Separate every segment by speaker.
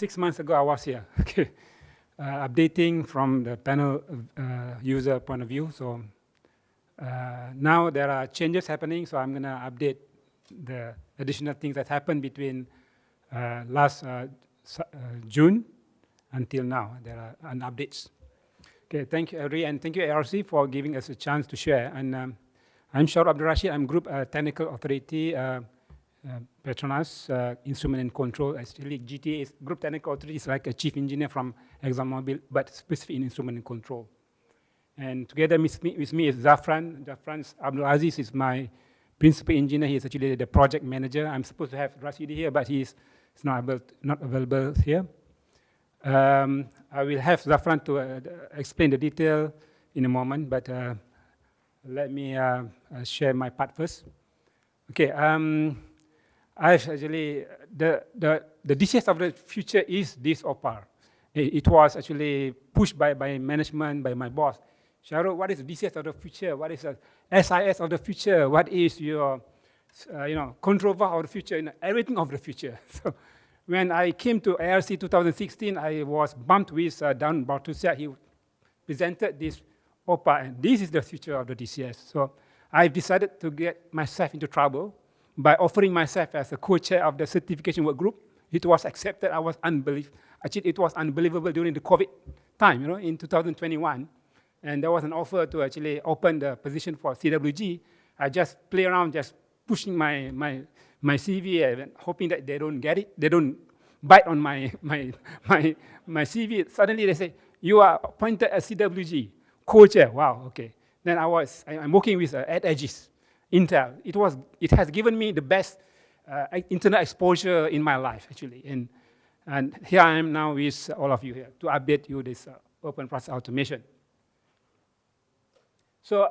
Speaker 1: 6 months ago, I was here, okay, updating from the panel user point of view. So now there are changes happening, so I'm going to update the additional things that happened between last June until now. There are updates. Okay, thank you, Ari, and thank you, ARC, for giving us a chance to share. And I'm Sharul, Rashid. I'm Group Technical Authority, Petronas, Instrument and Control. Actually, GTA is Group Technical Authority is like a chief engineer from ExxonMobil, but specific in Instrument and Control. And together with me is Zafran. Zafran Abdulaziz is my principal engineer. He is actually the project manager. I'm supposed to have Rashid here, but he's not available here. I will have Zafran to explain the detail in a moment, but let me share my part first. Okay, I've actually, the DCS of the future is this OPAR. It was actually pushed by management, by my boss. Sharul, what is the DCS of the future? What is the SIS of the future? What is your, control valve of the future? Everything of the future. So when I came to ARC 2016, I was bumped with Dan Bartusia. He presented this OPA, and this is the future of the DCS. So I decided to get myself into trouble by offering myself as a co-chair of the certification work group. It was accepted. I was unbelievable. Actually, it was unbelievable during the COVID time, in 2021. And there was an offer to actually open the position for CWG. I just play around, just pushing my CV and hoping that they don't get it. They don't bite on my CV. Suddenly they say, you are appointed as CWG, co-chair. Wow, okay. Then I'm working with at Aegis, Intel. It has given me the best internet exposure in my life, actually. And here I am now with all of you here to update you this open process automation. So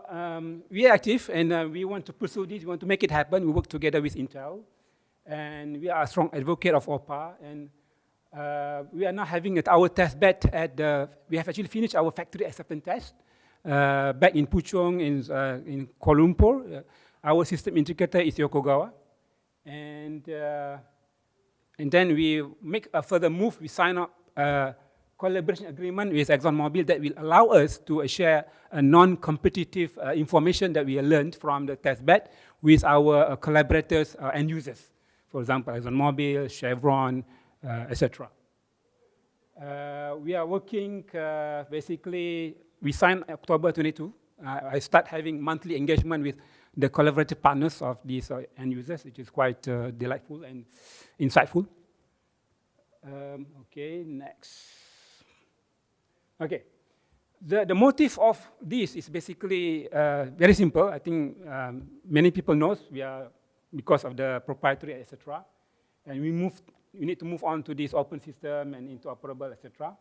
Speaker 1: we are active, and we want to pursue this. We want to make it happen. We work together with Intel, and we are a strong advocate of OPA. And we are now having our test bed we have actually finished our factory acceptance test back in Puchong in Kuala Lumpur. Our system integrator is Yokogawa. And then we make a further move. We sign up collaboration agreement with ExxonMobil that will allow us to share non-competitive information that we learned from the test bed with our collaborators and users. For example, ExxonMobil, Chevron, etc. We are working, basically, we signed October 22. I start having monthly engagement with the collaborative partners of these end users, which is quite delightful and insightful. Okay, next. Okay, the motive of this is basically very simple. I think many people know we are, because of the proprietary, etc. And we need to move on to this open system and interoperable, etc.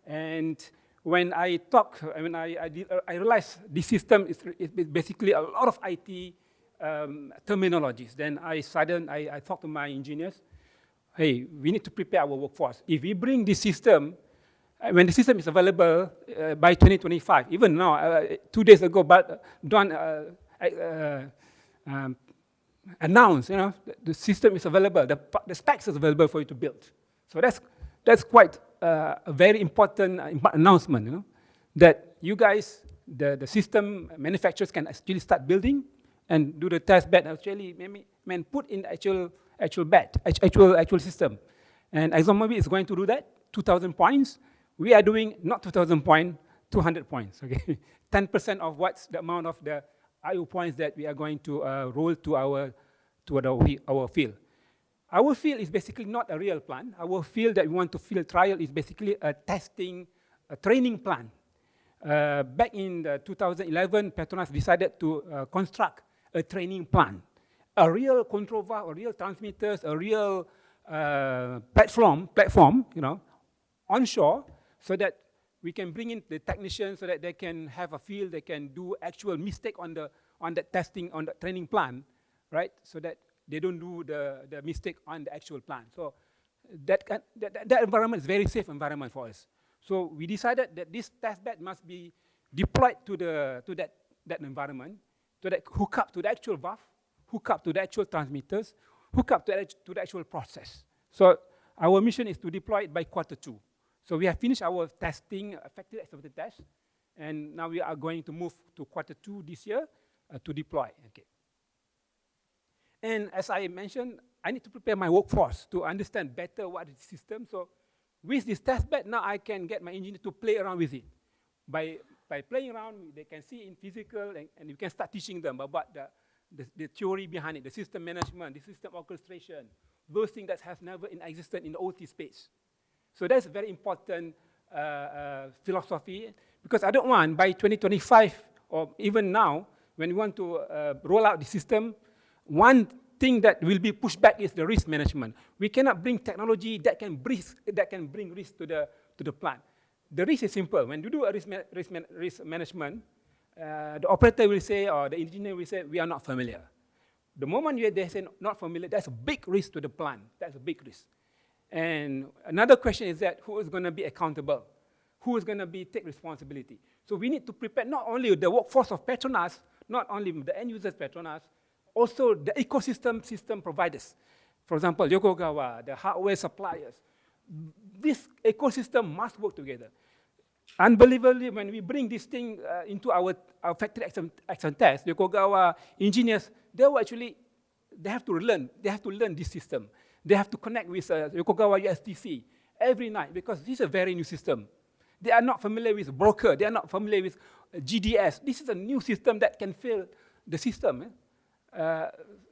Speaker 1: And when I realized this system is basically a lot of IT terminologies. Then I thought to my engineers, hey, we need to prepare our workforce. If we bring this system, when the system is available by 2025, even now, 2 days ago, but Don announced, the system is available, the specs is available for you to build. So that's quite a very important announcement, that you guys, the system manufacturers can actually start building and do the test bed, actually put in actual system. And ExxonMobil is going to do that, 2,000 points. We are doing not 2,000 points, 200 points, okay? 10% of what's the amount of the IO points that we are going to roll to our field. Our field is basically not a real plant. Our field that we want to field trial is basically a training plant. Back in 2011, Petronas decided to construct a training plant. A real control valve, a real transmitters, a real platform, onshore, so that we can bring in the technicians so that they can have a field, they can do actual mistake on the testing, on the training plan, right? So that they don't do the mistake on the actual plan. So that environment is very safe environment for us. So we decided that this test bed must be deployed to that environment, to that hook up to the actual valve, hook up to the actual transmitters, hook up to the actual process. So our mission is to deploy it by Q2. So we have finished our testing, factory acceptance test, and now we are going to move to Q2 this year to deploy. Okay. And as I mentioned, I need to prepare my workforce to understand better what is the system. So with this test bed, now I can get my engineer to play around with it. By playing around, they can see in physical, and you can start teaching them about the theory behind it, the system management, the system orchestration, those things that have never existed in the OT space. So that's a very important philosophy, because I don't want, by 2025, or even now, when we want to roll out the system, one thing that will be pushed back is the risk management. We cannot bring technology that can bring risk to the plant. The risk is simple. When you do a risk management, the operator will say, or the engineer will say, we are not familiar. The moment they say not familiar, that's a big risk to the plant. That's a big risk. And another question is that who is going to be accountable? Who is going to take responsibility? So we need to prepare not only the workforce of Petronas, not only the end users Petronas, also the ecosystem system providers. For example, Yokogawa, the hardware suppliers. This ecosystem must work together. Unbelievably, when we bring this thing into our factory action test, Yokogawa engineers, they have to learn this system. They have to connect with Yokogawa USTC every night, because this is a very new system. They are not familiar with broker. They are not familiar with GDS. This is a new system that can fail the system.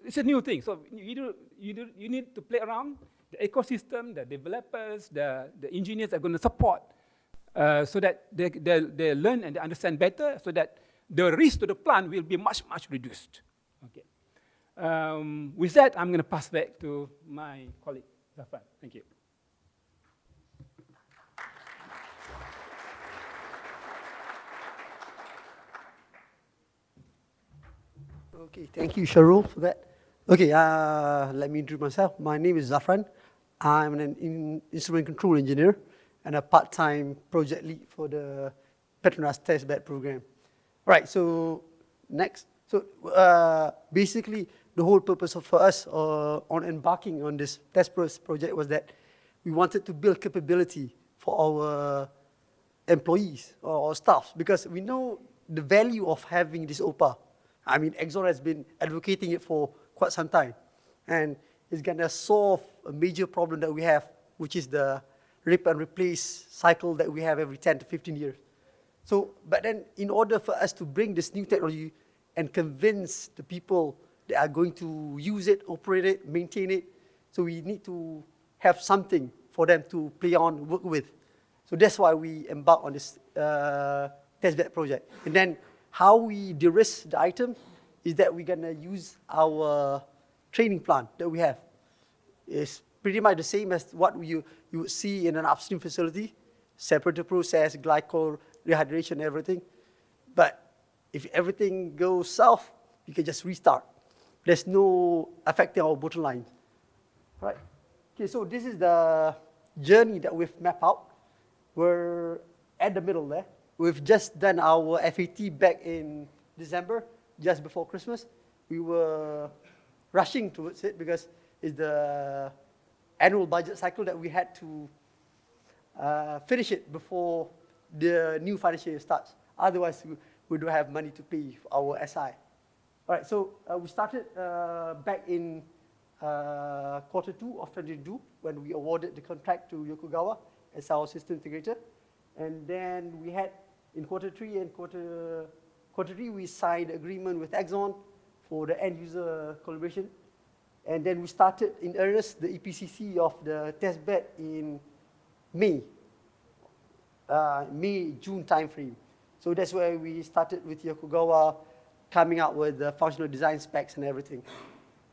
Speaker 1: It's a new thing. So you need to play around. The ecosystem, the developers, the engineers are going to support so that they learn and they understand better, so that the risk to the plant will be much, much reduced. Okay. With that, I'm going to pass back to my colleague, Zafran. Thank you.
Speaker 2: Okay, thank you, Sharul, for that. Okay, let me introduce myself. My name is Zafran. I'm an instrument control engineer and a part-time project lead for the Petronas testbed program. Right, so next. So basically, the whole purpose for us on embarking on this test project was that we wanted to build capability for our employees or our staff, because we know the value of having this OPA. I mean, Exxon has been advocating it for quite some time, and it's going to solve a major problem that we have, which is the rip and replace cycle that we have every 10 to 15 years. So, but then in order for us to bring this new technology and convince the people that are going to use it, operate it, maintain it, so we need to have something for them to play on, work with. So that's why we embark on this testbed project. And then how we de-risk the item is that we're going to use our training plant that we have. It's pretty much the same as what you would see in an upstream facility, separator process, glycol, rehydration, everything. But if everything goes south, you can just restart. There's no affecting our bottom line. Right. Okay, so this is the journey that we've mapped out. We're at the middle there. We've just done our FAT back in December, just before Christmas. We were rushing towards it because it's the annual budget cycle that we had to finish it before the new financial year starts. Otherwise, we don't have money to pay for our SI. All right, so we started back in Q2 of 2022 when we awarded the contract to Yokogawa as our system integrator. And then we had in Q3 and Q3 we signed agreement with Exxon for the end user collaboration. And then we started in earnest the EPCC of the testbed in May, June timeframe. So that's where we started with Yokogawa coming out with the functional design specs and everything.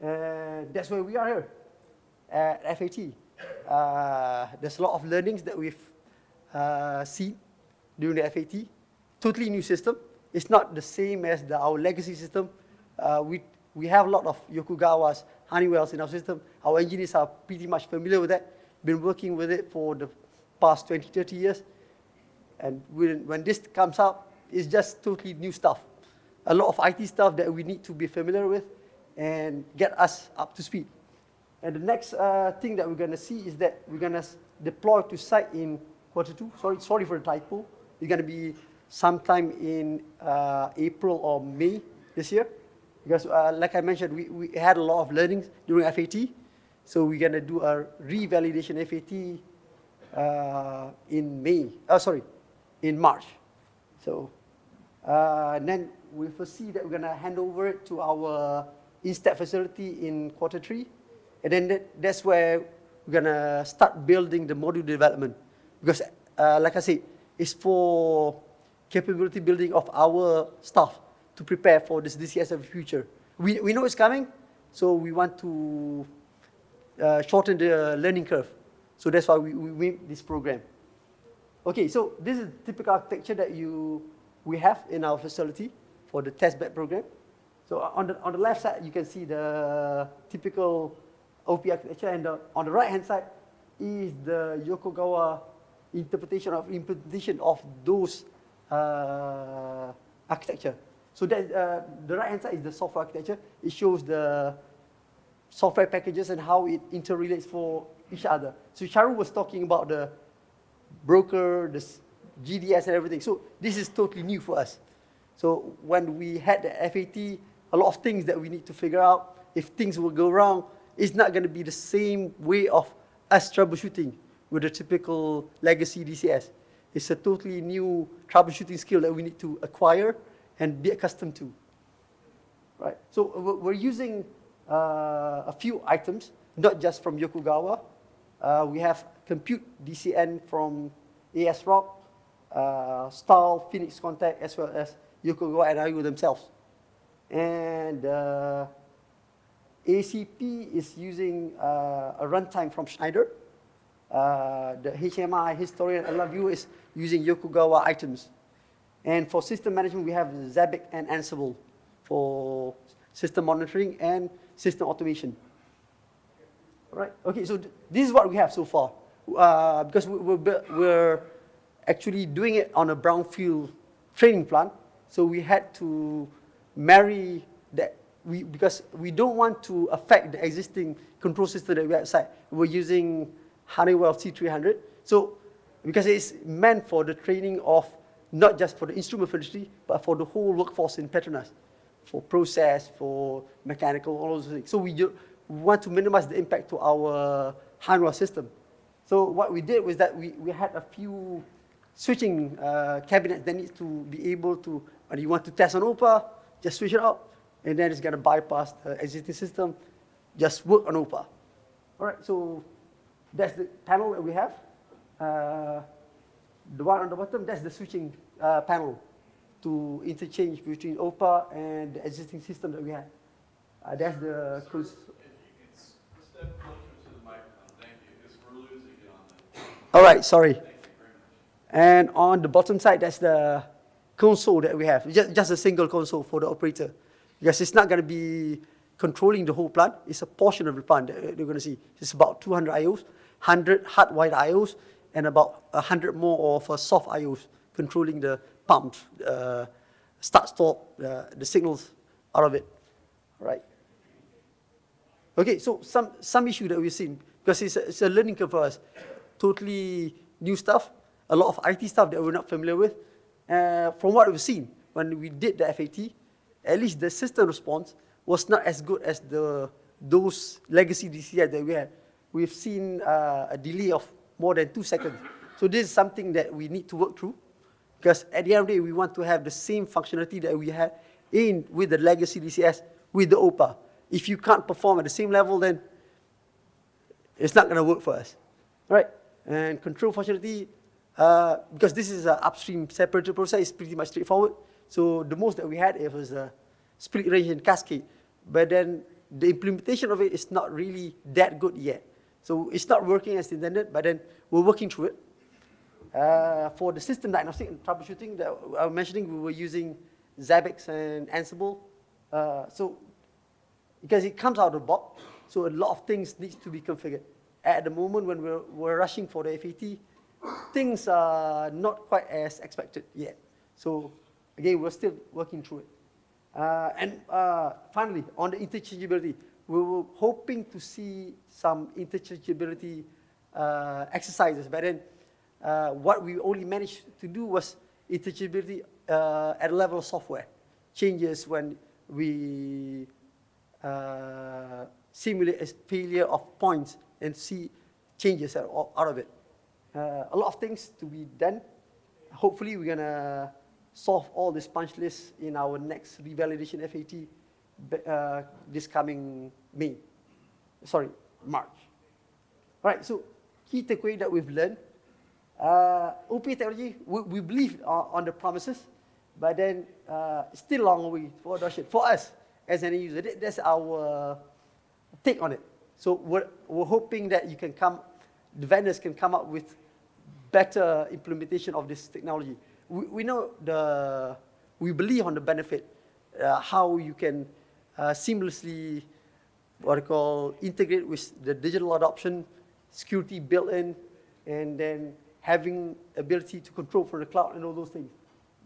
Speaker 2: That's where we are here at FAT. There's a lot of learnings that we've seen during the FAT. Totally new system. It's not the same as our legacy system. We have a lot of Yokogawa's, Honeywell's in our system. Our engineers are pretty much familiar with that, been working with it for the past 20, 30 years. And when this comes out, it's just totally new stuff. A lot of IT stuff that we need to be familiar with and get us up to speed. And the next thing that we're going to see is that we're going to deploy to site in Q2. Sorry for the typo. It's going to be sometime in April or May this year. Because like I mentioned, we had a lot of learnings during FAT. So we're going to do a revalidation FAT in March. So and then we foresee that we're going to hand over it to our INSTEP facility in Q3. And then that's where we're going to start building the module development. Because like I said, it's for capability building of our staff to prepare for this DCS of the future. We know it's coming, so we want to shorten the learning curve. So that's why we made this program. Okay, so this is the typical architecture that we have in our facility for the test bed program. So on the left side, you can see the typical OP architecture, and on the right-hand side is the Yokogawa implementation of those architecture. So that, the right-hand side is the software architecture. It shows the software packages and how it interrelates for each other. So Sharul was talking about the broker, the GDS and everything. So this is totally new for us. So when we had the FAT, a lot of things that we need to figure out. If things will go wrong, it's not going to be the same way of us troubleshooting with the typical legacy DCS. It's a totally new troubleshooting skill that we need to acquire and be accustomed to. Right. So we're using a few items, not just from Yokogawa. We have compute DCN from ASRock, Stahl, Phoenix Contact, as well as Yokogawa and IO themselves. And ACP is using a runtime from Schneider. The HMI, Historian, and LabVIEW is using Yokogawa items. And for system management, we have Zabbix and Ansible for system monitoring and system automation. All right. Okay, so this is what we have so far. Because we're actually doing it on a brownfield training plant, so we had to marry that. Because we don't want to affect the existing control system that we have outside. We're using Honeywell C300. So, because it's meant for the training of not just for the instrument industry, but for the whole workforce in Petronas, for process, for mechanical, all those things. So we want to minimize the impact to our Honeywell system. So what we did was that we had a few switching cabinets that need to be able to, when you want to test on OPA, just switch it out, and then it's going to bypass the existing system, just work on OPA. All right, so that's the panel that we have. The one on the bottom, that's the switching panel to interchange between OPA and the existing system that we have. That's the cruise.
Speaker 3: If you could step closer to the microphone, thank you, because we're losing you on that.
Speaker 2: All right, sorry.
Speaker 3: Thank you very much.
Speaker 2: And on the bottom side, that's the console that we have. Just a single console for the operator. Because it's not going to be controlling the whole plant. It's a portion of the plant that they're going to see. It's about 200 IOs, 100 hardwired IOs, and about 100 more of soft IOs controlling the pumps, start, stop, the signals out of it. All right. Okay, so some issue that we've seen, because it's a learning curve for us. Totally new stuff, a lot of IT stuff that we're not familiar with. From what we've seen, when we did the FAT, at least the system response was not as good as those legacy DCI that we had. We've seen a delay of more than 2 seconds. So this is something that we need to work through, because at the end of the day, we want to have the same functionality that we had with the legacy DCS, with the OPA. If you can't perform at the same level, then it's not going to work for us. All right? And control functionality, because this is an upstream separator process, it's pretty much straightforward. So the most that we had, it was a split range and cascade. But then the implementation of it is not really that good yet. So it's not working as intended, but then we're working through it. For the system diagnostic and troubleshooting that I was mentioning, we were using Zabbix and Ansible. So because it comes out of the box, so a lot of things need to be configured. At the moment when we're rushing for the FAT, things are not quite as expected yet. So again, we're still working through it. And finally, on the interchangeability, we were hoping to see some interchangeability exercises, but then what we only managed to do was interchangeability at the level of software. Changes when we simulate a failure of points and see changes out of it. A lot of things to be done. Hopefully, we're going to solve all these punch lists in our next revalidation FAT this coming March. All right, so key takeaway that we've learned. OPA technology, we believe on the promises, but then still a long way for adoption. For us, as an end user, that's our take on it. So we're hoping that the vendors can come up with better implementation of this technology. We know we believe on the benefit, how you can seamlessly, integrate with the digital adoption, security built in, and then having ability to control from the cloud and all those things.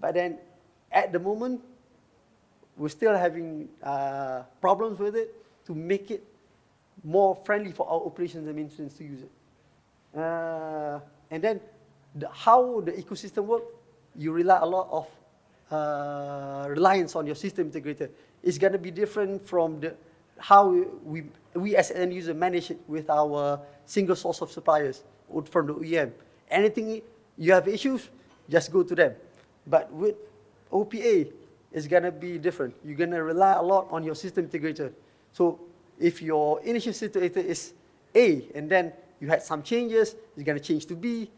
Speaker 2: But then at the moment, we're still having problems with it to make it more friendly for our operations and maintenance to use it. And then how the ecosystem works, you rely a lot of reliance on your system integrator. It's going to be different from how we as an end user manage it with our single source of suppliers from the OEM. Anything you have issues, just go to them. But with OPA, it's going to be different. You're going to rely a lot on your system integrator. So if your initial system integrator is A, and then you had some changes, it's going to change to B.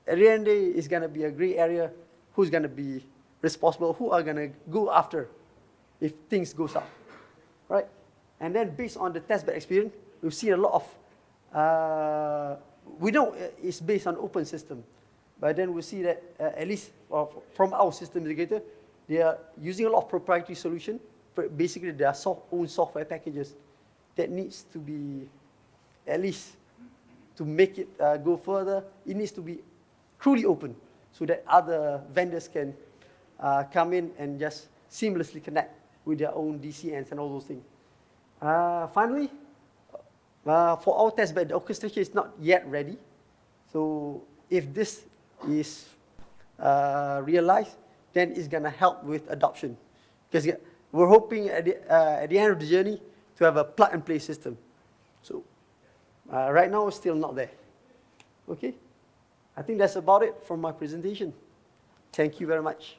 Speaker 2: At the end of the day, it's going to be a gray area. Who's going to be responsible? Who are going to go after if things go south, right? And then based on the testbed experience, we've seen a lot of, we know it's based on open system, but then we see that at least from our system integrator, they are using a lot of proprietary solution. Basically, their own software packages that needs to be, at least to make it go further, it needs to be truly open so that other vendors can come in and just seamlessly connect with their own DCNs and all those things. Finally, for our testbed, the orchestration is not yet ready. So if this is realized, then it's going to help with adoption. Because we're hoping at the end of the journey to have a plug-and-play system. So right now, it's still not there. Okay? I think that's about it from my presentation. Thank you very much.